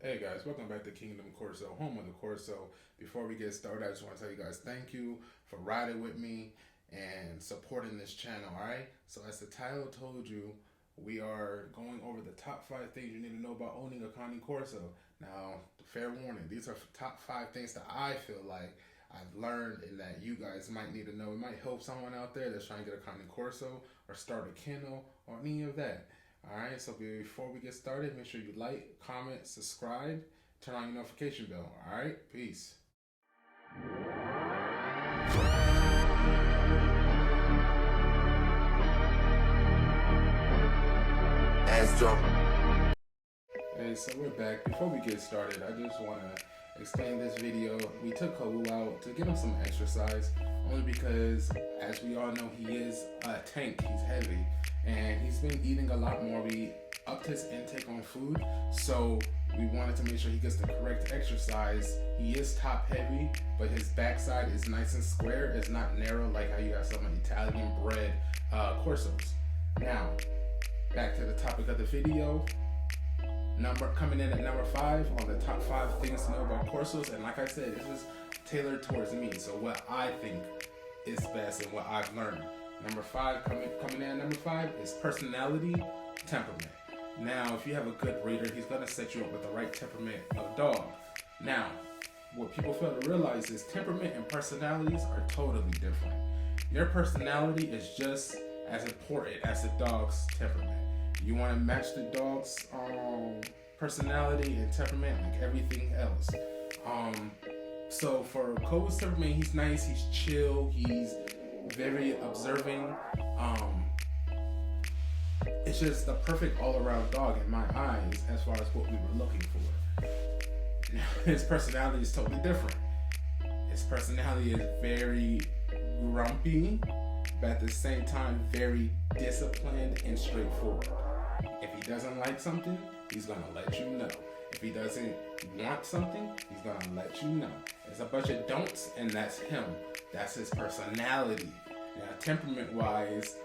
Hey guys, welcome back to Kingdom Corso, home of the Corso. Before we get started, I just want to tell you guys thank you for riding with me and supporting this channel, alright? So as the title told you, we are going over the top 5 things you need to know about owning a Canecorso. Now, fair warning, these are top 5 things that I feel like I've learned and that you guys might need to know. It might help someone out there that's trying to get a Canecorso or start a kennel or any of that. Alright, so before we get started, make sure you like, comment, subscribe, turn on your notification bell. Alright, peace. Hey, so we're back. Before we get started, I just want to explain this video. We took Kovu out to give him some exercise, only because, as we all know, he is a tank. He's heavy, and he's been eating a lot more. We upped his intake on food, so we wanted to make sure he gets the correct exercise. He is top heavy, but his backside is nice and square. It's not narrow like how you have some Italian bred Corsos. Now, back to the topic of the video. Coming in at number 5 on the top 5 things to know about Corsos, and like I said, this is tailored towards me, so what I think is best and what I've learned. Number 5, coming in at number 5 is personality, temperament. Now, if you have a good breeder, he's gonna set you up with the right temperament of dog. Now, what people fail to realize is temperament and personalities are totally different. Your personality is just as important as the dog's temperament. You want to match the dog's personality and temperament like everything else. So for Kovu's temperament, he's nice, he's chill, he's very observing. It's just the perfect all-around dog in my eyes as far as what we were looking for. His personality is totally different. His personality is very grumpy, but at the same time very disciplined and straightforward. If he doesn't like something, he's gonna let you know. If he doesn't want something, he's gonna let you know. There's a bunch of don'ts, and that's him. That's his personality. Now, temperament-wise,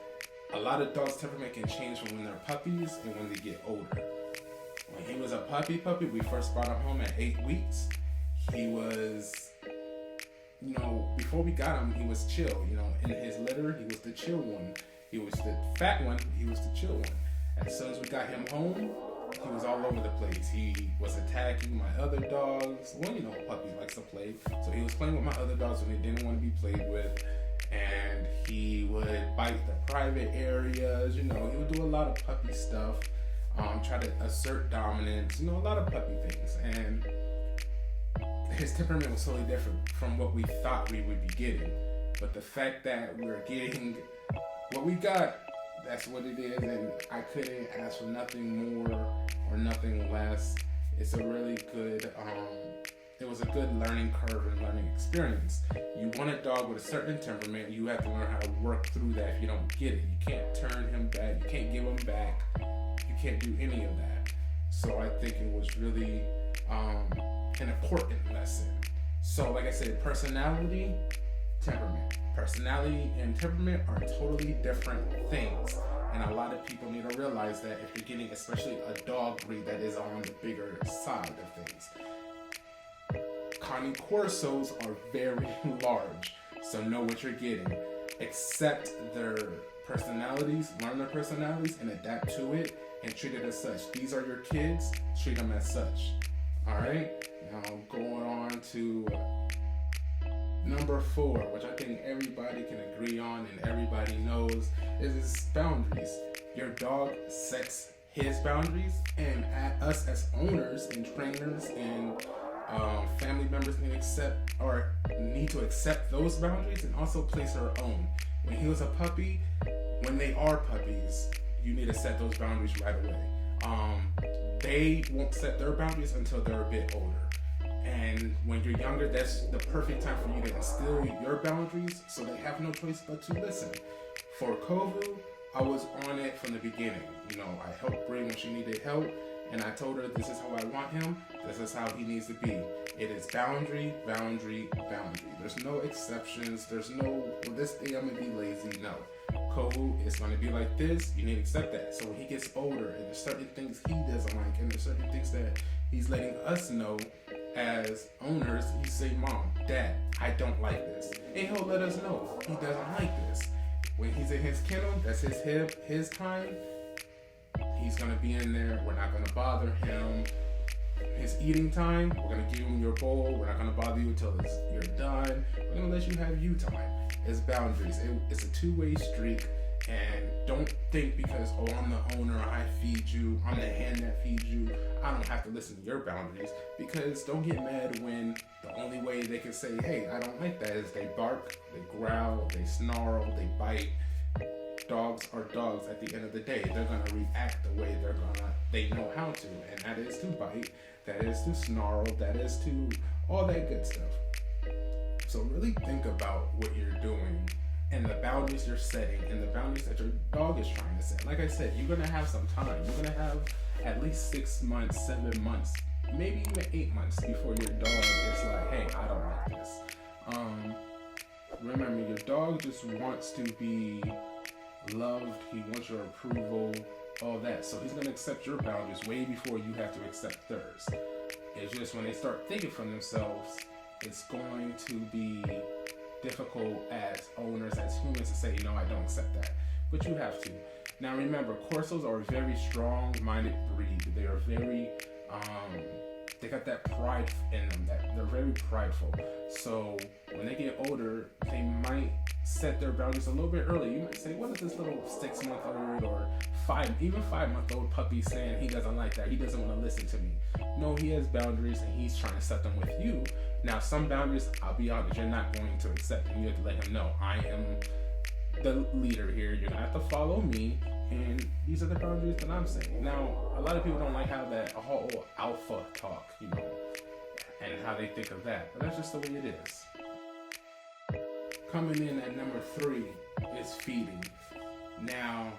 a lot of dogs' temperament can change from when they're puppies and when they get older. When he was a puppy, we first brought him home at 8 weeks. He was, before we got him, he was chill. In his litter, he was the chill one. He was the fat one, he was the chill one. As soon as we got him home, he was all over the place. He was attacking my other dogs. Well, a puppy likes to play. So he was playing with my other dogs when they didn't want to be played with. And he would bite the private areas. He would do a lot of puppy stuff. Try to assert dominance. A lot of puppy things. And his temperament was totally different from what we thought we would be getting. But the fact that we're getting what we got, that's what it is, and I couldn't ask for nothing more or nothing less. It's a really good, it was a good learning curve and learning experience. You want a dog with a certain temperament, you have to learn how to work through that if you don't get it. You can't turn him back, you can't give him back, you can't do any of that. So I think it was really an important lesson. So like I said, personality, temperament. Personality and temperament are totally different things, and a lot of people need to realize that if you're getting especially a dog breed that is on the bigger side of things. Canecorsos are very large, so know what you're getting. Accept their personalities, learn their personalities, and adapt to it, and treat it as such. These are your kids, treat them as such. Alright, now going on to number 4, which I think everybody can agree on and everybody knows, is boundaries. Your dog sets his boundaries, and us as owners and trainers and family members need to accept those boundaries and also place our own. When he was a puppy, when they are puppies, you need to set those boundaries right away. They won't set their boundaries until they're a bit older. And when you're younger, that's the perfect time for you to instill your boundaries, so they have no choice but to listen. For Kovu, I was on it from the beginning. I helped Bray when she needed help, and I told her this is how I want him, this is how he needs to be. It is boundary, boundary, boundary. There's no exceptions, there's no, well, this day I'm gonna be lazy, no. Kovu is going to be like this, you need to accept that. So when he gets older and there's certain things he doesn't like and there's certain things that He's letting us know as owners. He say, Mom, Dad, I don't like this. And he'll let us know he doesn't like this. When he's in his kennel, that's his time. He's gonna be in there. We're not gonna bother him. His eating time, we're gonna give him your bowl. We're not gonna bother you until you're done. We're gonna let you have you time. It's boundaries. It's a two-way streak. And don't think because, oh, I'm the owner, I feed you, I'm the hand that feeds you, I don't have to listen to your boundaries. Because don't get mad when the only way they can say, hey, I don't like that, is they bark, they growl, they snarl, they bite. Dogs are dogs at the end of the day. They're going to react the way they know how to. And that is to bite, that is to snarl, that is to all that good stuff. So really think about what you're doing and the boundaries you're setting and the boundaries that your dog is trying to set. Like I said, you're going to have some time. You're going to have at least 6 months, 7 months, maybe even 8 months before your dog is like, hey, I don't like this. Remember, your dog just wants to be loved. He wants your approval, all that. So he's going to accept your boundaries way before you have to accept theirs. It's just when they start thinking for themselves, it's going to be difficult as owners, as humans, to say, no, I don't accept that. But you have to. Now remember, Corsos are a very strong-minded breed. They are very, they got that pride in them. That they're very prideful. So when they get older, they might set their boundaries a little bit early. You might say, what is this little 6-month-old or 5-month-old puppy saying he doesn't like that? He doesn't want to listen to me. No, he has boundaries and he's trying to set them with you. Now, some boundaries, I'll be honest, you're not going to accept, and you have to let him know, I am the leader here. You're gonna have to follow me, and these are the boundaries that I'm saying. Now, a lot of people don't like how that whole alpha talk, and how they think of that, but that's just the way it is. Coming in at number 3 is feeding. Now,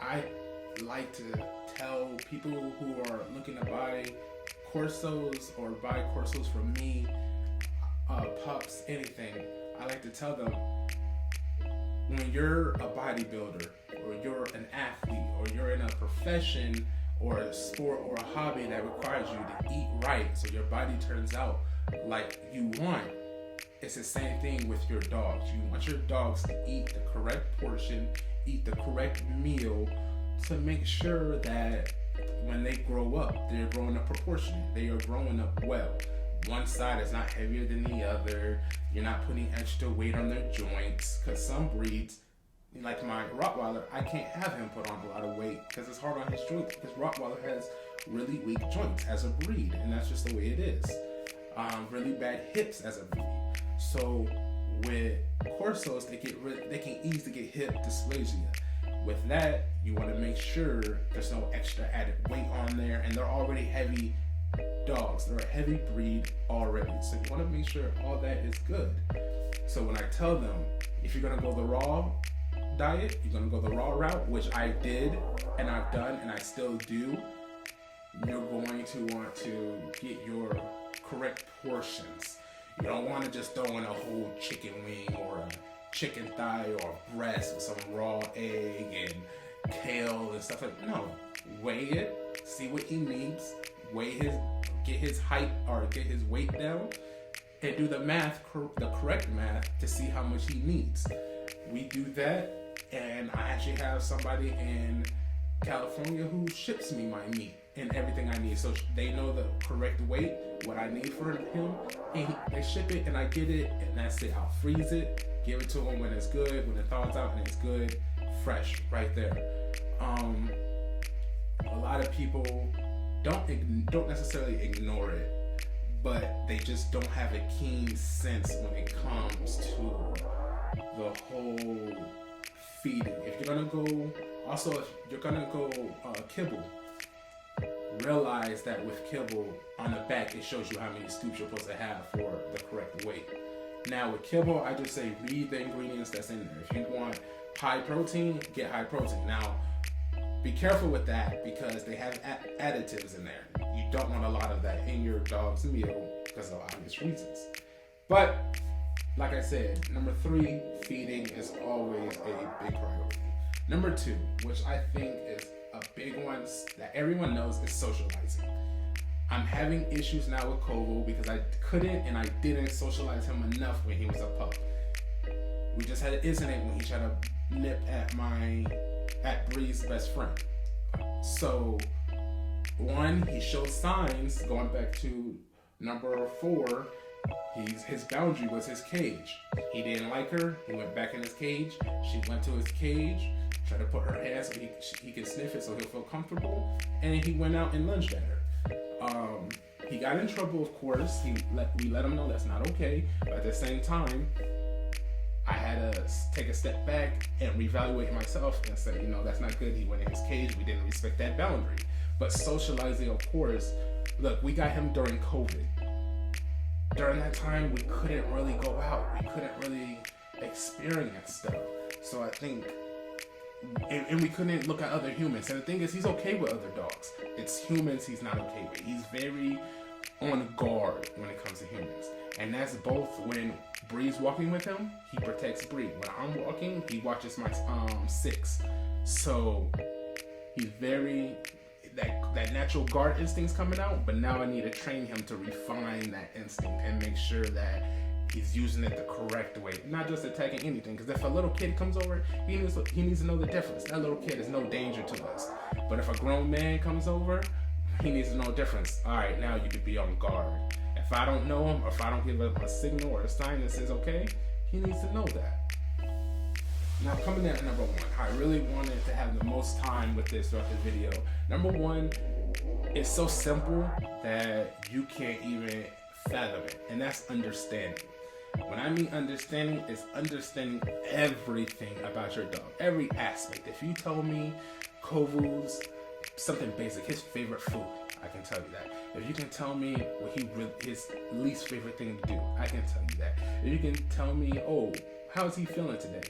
I like to tell people who are looking to buy Corsos or buy Corsos from me, pups, anything, I like to tell them, when you're a bodybuilder or you're an athlete or you're in a profession or a sport or a hobby that requires you to eat right so your body turns out like you want, it's the same thing with your dogs. You want your dogs to eat the correct portion, eat the correct meal to make sure that when they grow up, they're growing up proportionate. They are growing up well. One side is not heavier than the other. You're not putting extra weight on their joints, because some breeds, like my Rottweiler, I can't have him put on a lot of weight because it's hard on his joints, because Rottweiler has really weak joints as a breed, and that's just the way it is. Really bad hips as a breed. So with Corsos, they can easily get hip dysplasia. With that, you want to make sure there's no extra added weight on there, and they're already heavy dogs. They're a heavy breed already, so you want to make sure all that is good. So when I tell them, if you're gonna go the raw diet, you're gonna go the raw route, which I did and I've done and I still do, you're going to want to get your correct portions. You don't want to just throw in a whole chicken wing or a chicken thigh or a breast with some raw egg and kale and stuff like that. No, weigh it, see what he needs, get his height or get his weight down, and do the math, the correct math, to see how much he needs. We do that, and I actually have somebody in California who ships me my meat and everything I need, so they know the correct weight, what I need for him, and they ship it and I get it, and that's it. I'll freeze it, give it to him when it's good, when it thaws out and it's good, fresh, right there. A lot of people don't necessarily ignore it, but they just don't have a keen sense when it comes to the whole feeding. If you're gonna go kibble, realize that with kibble on the back it shows you how many scoops you're supposed to have for the correct weight. Now with kibble, I just say read the ingredients that's in there. If you want high protein, get high protein. Now be careful with that because they have additives in there. You don't want a lot of that in your dog's meal because of obvious reasons. But like I said, number 3, feeding is always a big priority. Number 2, which I think is a big one that everyone knows, is socializing. I'm having issues now with Kovu because I couldn't and I didn't socialize him enough when he was a pup. We just had an incident when he tried to nip at Bree's best friend. So, one, he showed signs, going back to number 4, his boundary was his cage. He didn't like her, he went back in his cage, she went to his cage, tried to put her hand so he could sniff it so he'll feel comfortable, and he went out and lunged at her. He got in trouble, of course. We let him know that's not okay, but at the same time, I had to take a step back and reevaluate myself and say, that's not good. He went in his cage. We didn't respect that boundary. But socializing, of course, look, we got him during COVID. During that time, we couldn't really go out. We couldn't really experience stuff. So I think, and we couldn't look at other humans. And the thing is, he's okay with other dogs. It's humans he's not okay with. He's very on guard when it comes to humans. And that's both when Bree's walking with him, he protects Bree. When I'm walking, he watches my 6. So he's very, that natural guard instinct's coming out, but now I need to train him to refine that instinct and make sure that he's using it the correct way, not just attacking anything. Because if a little kid comes over, he needs to know the difference. That little kid is no danger to us. But if a grown man comes over, he needs to know the difference. All right, now you could be on guard. If I don't know him, or if I don't give him a signal or a sign that says okay, he needs to know that. Now, coming in at number 1, I really wanted to have the most time with this throughout the video. Number 1, it's so simple that you can't even fathom it, and that's understanding. When I mean understanding, it's understanding everything about your dog, every aspect. If you told me Kovu's something basic, his favorite food, I can tell you that. If you can tell me what his least favorite thing to do, I can tell you that. If you can tell me, how's he feeling today,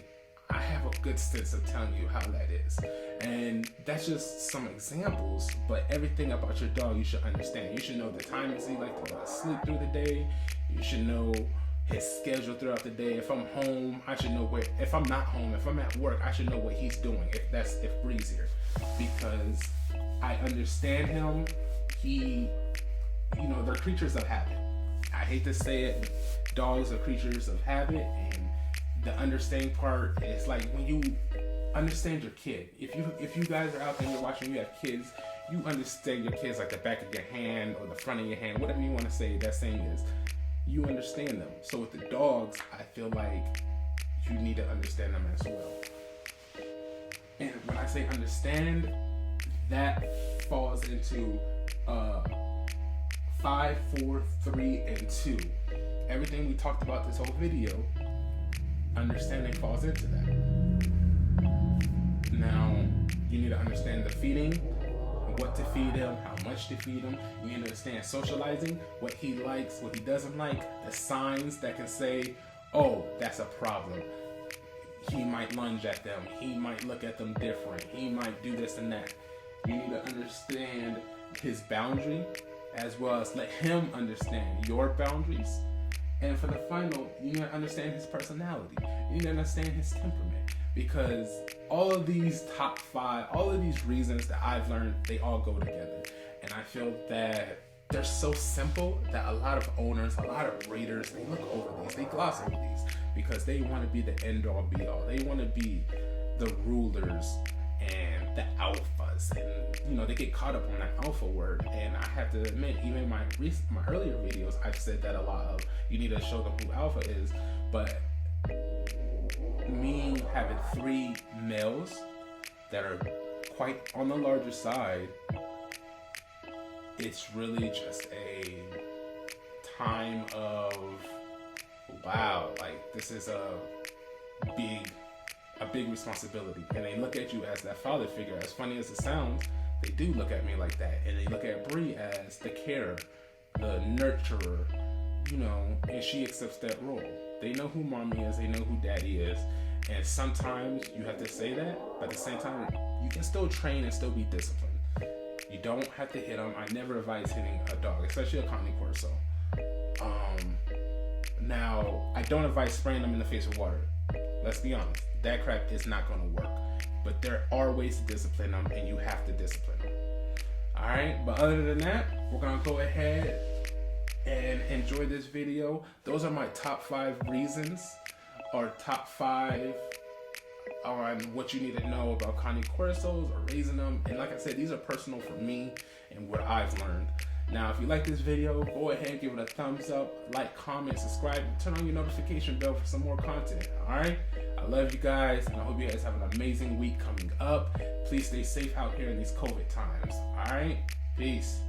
I have a good sense of telling you how that is. And that's just some examples, but everything about your dog you should understand. You should know the times he likes to go to sleep through the day. You should know his schedule throughout the day. If I'm home, I should know where. If I'm not home, if I'm at work, I should know what he's doing. If Bree's here, because I understand him. They're creatures of habit. I hate to say it, dogs are creatures of habit, and the understanding part is like when you understand your kid. If you guys are out there and you're watching, you have kids, you understand your kids like the back of your hand or the front of your hand, whatever you want to say that saying is. You understand them. So with the dogs, I feel like you need to understand them as well. And when I say understand, that falls into 5, 4, 3, and 2. Everything we talked about this whole video, understanding falls into that. Now, you need to understand the feeding, what to feed him, how much to feed him. You need to understand socializing, what he likes, what he doesn't like, the signs that can say, that's a problem. He might lunge at them. He might look at them different. He might do this and that. You need to understand his boundary as well as let him understand your boundaries. And for the final, you need to understand his personality. You need to understand his temperament. Because all of these top 5, all of these reasons that I've learned, they all go together. And I feel that they're so simple that a lot of owners, a lot of breeders, they look over these, they gloss over these because they want to be the end all be all. They want to be the rulers and the alphas, and they get caught up on that alpha word. And I have to admit, even in my earlier videos, I've said that a lot of you need to show them who alpha is. But me having 3 males that are quite on the larger side, it's really just a time of wow, like this is a big responsibility. And they look at you as that father figure. As funny as it sounds, they do look at me like that. And they look at Bree as the carer, the nurturer, and she accepts that role. They know who mommy is, they know who daddy is. And sometimes you have to say that, but at the same time, you can still train and still be disciplined. You don't have to hit them. I never advise hitting a dog, especially a Canecorso. Now, I don't advise spraying them in the face with water. Let's be honest. That crap is not going to work. But there are ways to discipline them, and you have to discipline them. Alright, but other than that, we're gonna go ahead and enjoy this video. Those are my top 5 reasons, or top 5 on what you need to know about Canecorsos or raising them. And like I said, these are personal for me and what I've learned. Now, if you like this video, go ahead, give it a thumbs up, like, comment, subscribe, and turn on your notification bell for some more content. Alright? I love you guys, and I hope you guys have an amazing week coming up. Please stay safe out here in these COVID times. Alright? Peace.